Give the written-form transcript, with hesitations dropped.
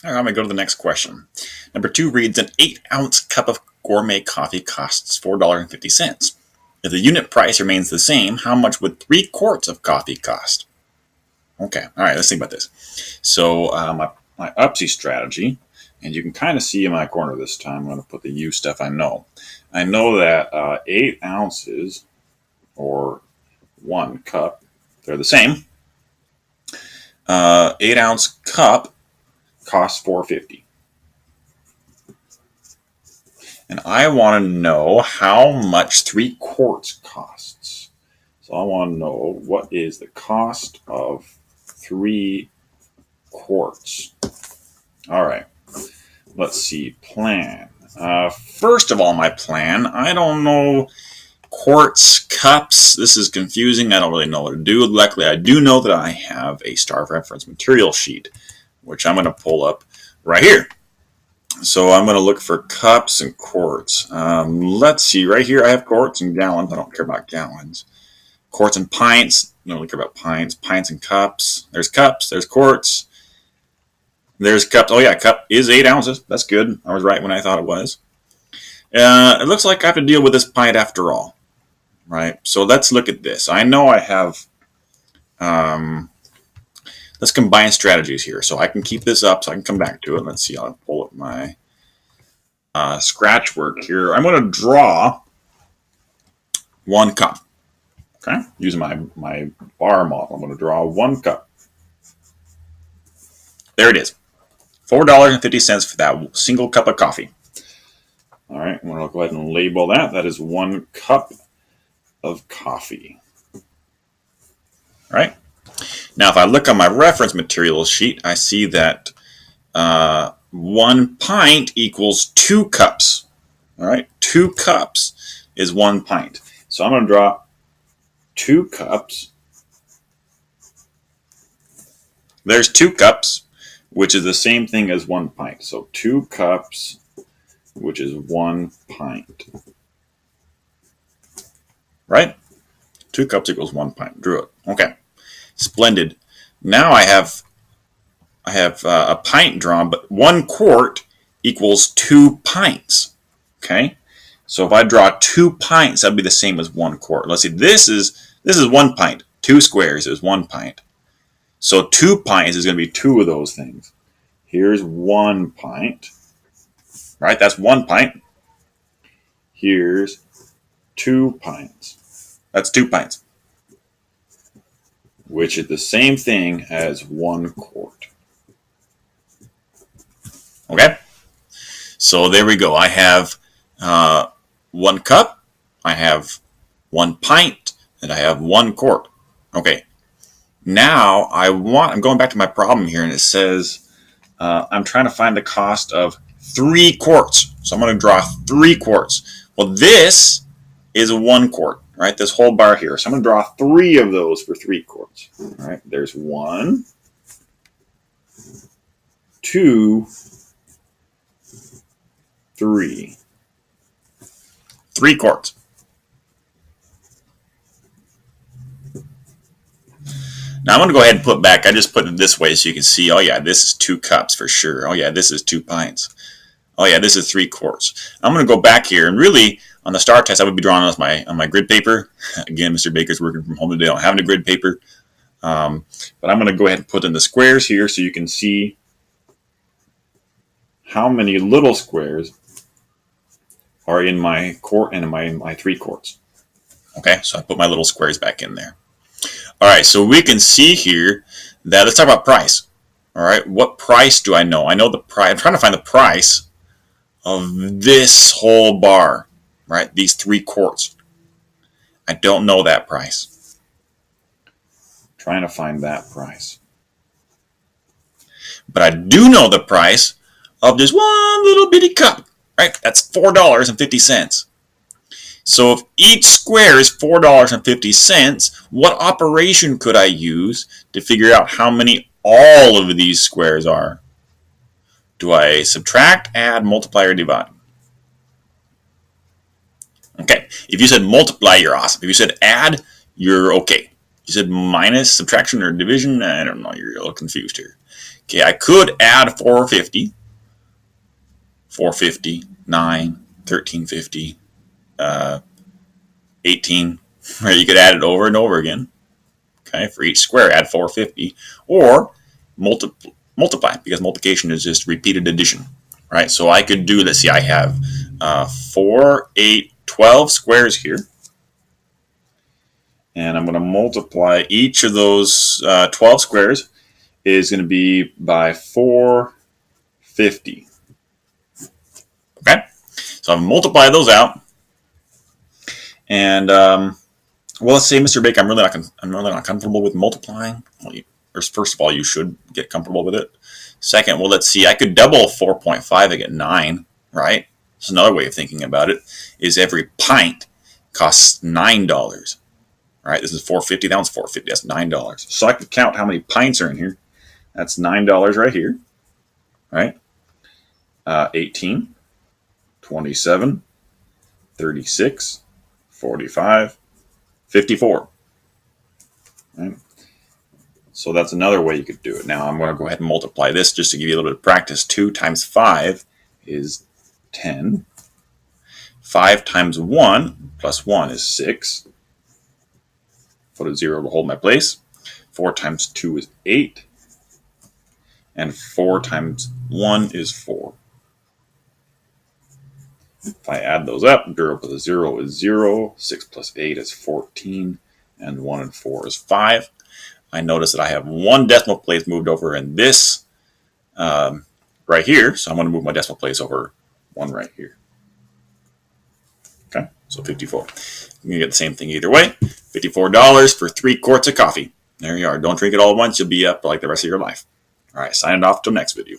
I'm going to go to the next question. Number 2 reads, an 8-ounce cup of gourmet coffee costs $4.50. If the unit price remains the same, how much would 3 quarts of coffee cost? Okay, all right, let's think about this. So my UPSI strategy, and you can kind of see in my corner this time, I'm going to put the U stuff I know. I know that 8 ounces, or 1 cup, they're the same. 8-ounce cup costs $4.50. And I want to know how much 3 quarts costs. So I want to know what is the cost of 3 quarts. All right, let's see, plan. First of all, my plan, I don't know quarts, cups. This is confusing. I don't really know what to do. Luckily, I do know that I have a STAR reference material sheet, which I'm going to pull up right here. So I'm going to look for cups and quarts. Let's see, right here I have quarts and gallons. I don't care about gallons. Quarts and pints. I don't really care about pints. Pints and cups. There's cups. There's quarts. There's cups. Oh yeah, cup is 8 ounces. That's good. I was right when I thought it was. It looks like I have to deal with this pint after all. Right? So let's look at this. I know I have... let's combine strategies here. So I can keep this up so I can come back to it. Let's see. I'll pull up my scratch work here. I'm going to draw 1 cup. Okay? Using my bar model. I'm going to draw 1 cup. There it is. $4.50 for that single cup of coffee. All right, I'm going to go ahead and label that. That is 1 cup of coffee. All right. Now, if I look on my reference materials sheet, I see that 1 pint equals 2 cups. All right, 2 cups is 1 pint. So I'm going to draw 2 cups. There's 2 cups, which is the same thing as 1 pint. So 2 cups, which is 1 pint. Right? 2 cups equals 1 pint. Drew it. Okay. Splendid. Now I have a pint drawn, but 1 quart equals 2 pints. Okay? So if I draw 2 pints, that'd be the same as 1 quart. Let's see. This is 1 pint. 2 squares is 1 pint. So 2 pints is going to be 2 of those things. Here's 1 pint. Right? That's 1 pint. Here's 2 pints. That's 2 pints. Which is the same thing as 1 quart. Okay? So there we go. I have 1 cup, I have 1 pint, and I have 1 quart. Okay. Now I'm going back to my problem here, and it says I'm trying to find the cost of 3 quarts. So I'm going to draw 3 quarts. Well, this is 1 quart, right? This whole bar here. So I'm going to draw 3 of those for 3 quarts. All right, there's 1, 2, 3. 3 quarts. Now I'm going to go ahead and put back, I just put it this way so you can see, oh yeah, this is 2 cups for sure. Oh yeah, this is 2 pints. Oh yeah, this is 3 quarts. I'm going to go back here, and really, on the STAR test, I would be drawing on my grid paper. Again, Mr. Baker's working from home today. I don't have any grid paper. But I'm going to go ahead and put in the squares here so you can see how many little squares are in my quart and in my 3 quarts. Okay, so I put my little squares back in there. All right, so we can see here that, let's talk about price. All right, what price do I know? I know the price. I'm trying to find the price of this whole bar, right? These 3 quarts. I don't know that price. I'm trying to find that price. But I do know the price of just 1 little bitty cup, right? That's $4.50. So if each square is $4.50, what operation could I use to figure out how many all of these squares are? Do I subtract, add, multiply, or divide? Okay, if you said multiply, you're awesome. If you said add, you're okay. If you said minus, subtraction, or division, I don't know, you're a little confused here. Okay, I could add 450, 450, 9, 1350, 18. Right, you could add it over and over again. Okay, for each square, add 450, or multiply, because multiplication is just repeated addition. Right, so I could do, let's see, I have 4, 8, 12 squares here. And I'm going to multiply each of those 12 squares is going to be by 450. Okay, so I've multiplied those out. And well, let's say, Mr. Bake, I'm really not comfortable with multiplying. Well, first of all, you should get comfortable with it. Second, well, let's see, I could double 4.5 and get 9, right? So another way of thinking about it is every pint costs $9. Right, this is 450. That one's 450. That's $9. So I could count how many pints are in here. That's $9 right here. Right, 18, 27, 36, 45, 54. Right. So that's another way you could do it. Now I'm going to go ahead and multiply this just to give you a little bit of practice. 2 times 5 is 10. 5 times 1 plus 1 is 6. Put a 0 to hold my place. 4 times 2 is 8. And 4 times 1 is 4. If I add those up, 0 plus a 0 is 0. 6 plus 8 is 14. And 1 and 4 is 5. I notice that I have one decimal place moved over in this right here. So I'm going to move my decimal place over 1 right here. Okay, so 54. You can get the same thing either way. $54 for 3 quarts of coffee. There you are. Don't drink it all at once. You'll be up like the rest of your life. All right, signing off till next video.